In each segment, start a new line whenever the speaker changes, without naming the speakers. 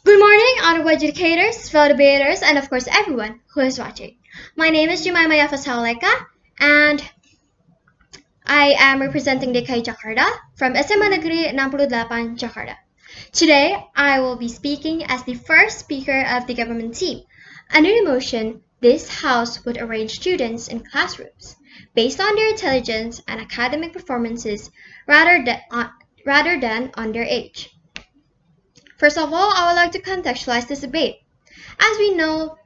Good morning, honorable educators, fellow debaters, and of course everyone who is watching. My name is Jemima Sahuleka, and I am representing DKI Jakarta from SMAN Negeri 68 Jakarta. Today, I will be speaking as the first speaker of the government team. Under the motion, this House would arrange students in classrooms based on their intelligence and academic performances rather than on their age. First of all, I would like to contextualize this debate. As we know,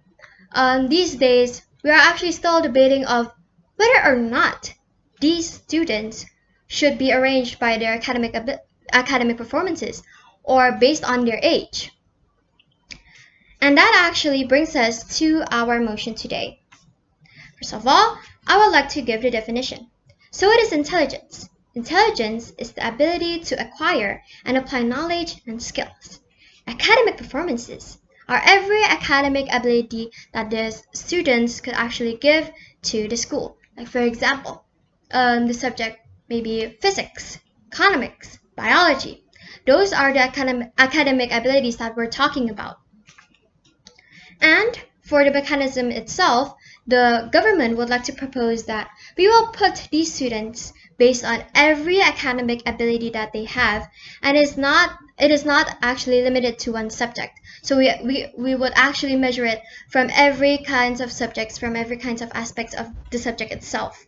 these days, we are actually still debating of whether or not these students should be arranged by their academic performances or based on their age. And that actually brings us to our motion today. First of all, I would like to give the definition. So it is intelligence. Intelligence is the ability to acquire and apply knowledge and skills. Academic performances are every academic ability that the students could actually give to the school. Like for example, the subject maybe physics, economics, biology. Those are the academic abilities that we're talking about. And for the mechanism itself, the government would like to propose that we will put these students based on every academic ability that they have, and it is not actually limited to one subject. So we would actually measure it from every kinds of subjects, from every kinds of aspects of the subject itself.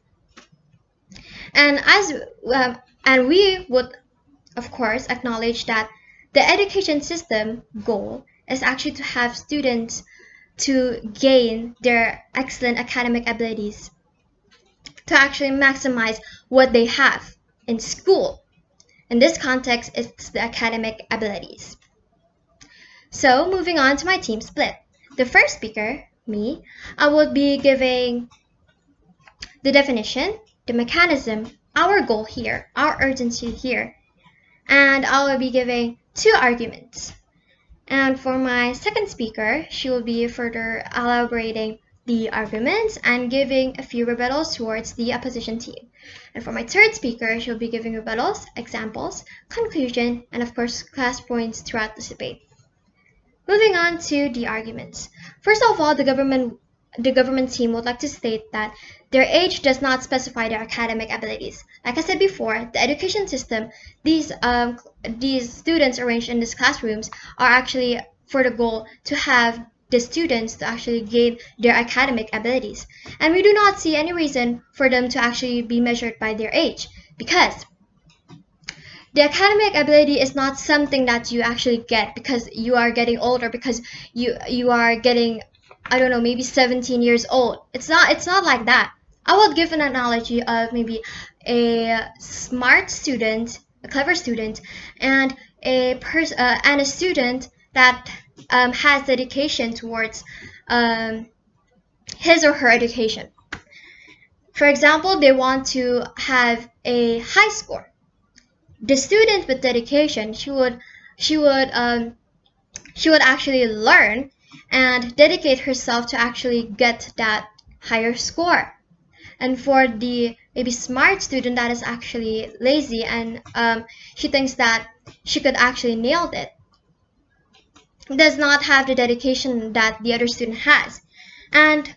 And and we would of course acknowledge that the education system goal is actually to have students to gain their excellent academic abilities, to actually maximize what they have in school. In this context, it's the academic abilities. So moving on to my team split. The first speaker, me, I will be giving the definition, the mechanism, our goal here, our urgency here, and I will be giving 2 arguments. And for my second speaker, she will be further elaborating the arguments and giving a few rebuttals towards the opposition team. And for my third speaker, she'll be giving rebuttals, examples, conclusion, and of course class points throughout this debate. Moving on to the arguments. First of all, the government team would like to state that their age does not specify their academic abilities. Like I said before, the education system, these students arranged in these classrooms are actually for the goal to have the students to actually gain their academic abilities. And we do not see any reason for them to actually be measured by their age, because the academic ability is not something that you actually get because you are getting older, because you are getting, I don't know, maybe 17 years old. It's not like that. I will give an analogy of maybe a smart student, a clever student, and a student that has dedication towards his or her education. For example, they want to have a high score. The student with dedication, she would actually learn and dedicate herself to actually get that higher score. And for the maybe smart student that is actually lazy and she thinks that she could actually nail it, does not have the dedication that the other student has. And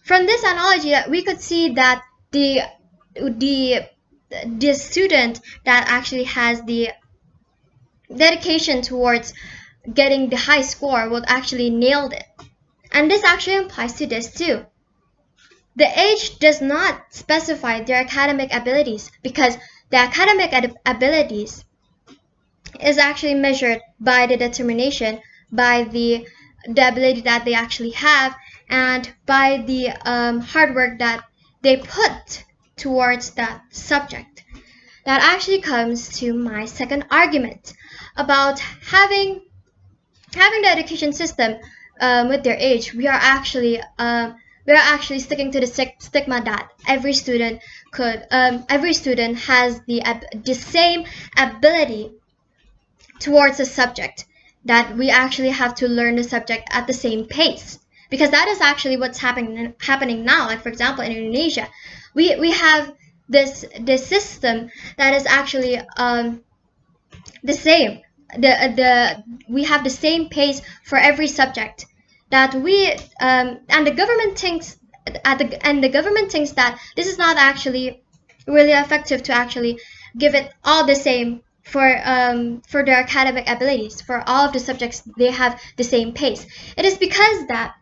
from this analogy, we could see that the student that actually has the dedication towards getting the high score will actually nail it. And this actually applies to this too. The age does not specify their academic abilities, because the academic abilities is actually measured by the determination, by the ability that they actually have, and by the hard work that they put towards that subject. That actually comes to my second argument about having the education system with their age. We are actually sticking to the stigma that every student has the same ability towards a subject, that we actually have to learn the subject at the same pace, because that is actually what's happening now. Like for example, in Indonesia, we have this system that is actually the same. we have the same pace for every subject, that we and the government thinks that this is not actually really effective to actually give it all the same for their academic abilities. For all of the subjects, they have the same pace. It is because that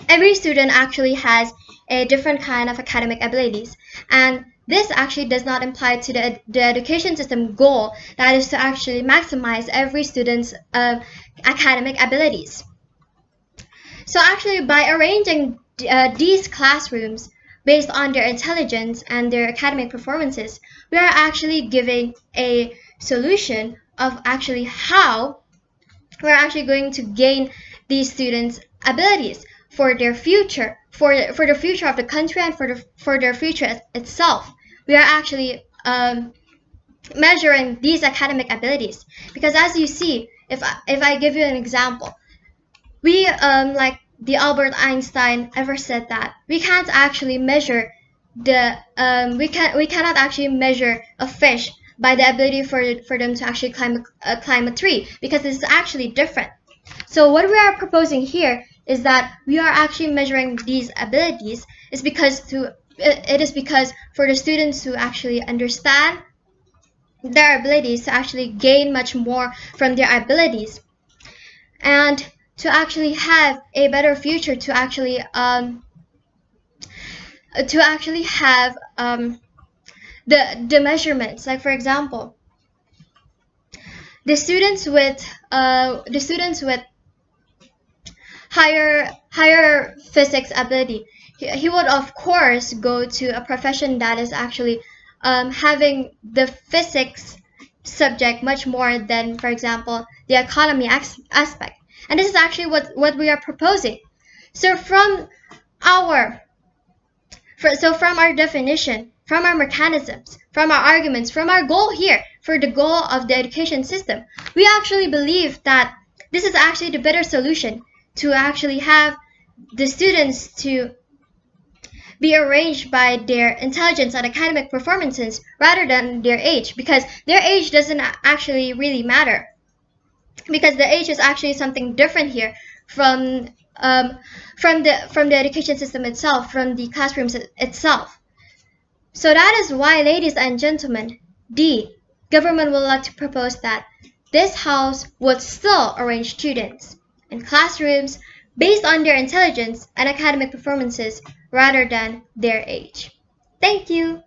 every student actually has a different kind of academic abilities, and this actually does not imply to the education system goal, that is to actually maximize every student's academic abilities. So actually, by arranging these classrooms based on their intelligence and their academic performances, we are actually giving a solution of actually how we're actually going to gain these students' abilities for their future, for the future of the country, and for their future itself. We are actually measuring these academic abilities, because as you see, if I give you an example, we like the Albert Einstein ever said that we can't actually measure we cannot actually measure a fish by the ability for them to actually climb a tree, because it's actually different. So what we are proposing here is that we are actually measuring these abilities is because for the students to actually understand their abilities, to actually gain much more from their abilities, and to actually have a better future, to actually have the measurements. Like for example, the students with higher physics ability, he would of course go to a profession that is actually having the physics subject much more than, for example, the economy aspect. And this is actually what we are proposing. So from our definition, from our mechanisms, from our arguments, from our goal here, for the goal of the education system, we actually believe that this is actually the better solution, to actually have the students to be arranged by their intelligence and academic performances rather than their age, because their age doesn't actually really matter, because the age is actually something different here from the education system itself, from the classrooms itself. So that is why, ladies and gentlemen, the government would like to propose that this house would still arrange students in classrooms based on their intelligence and academic performances rather than their age. Thank you.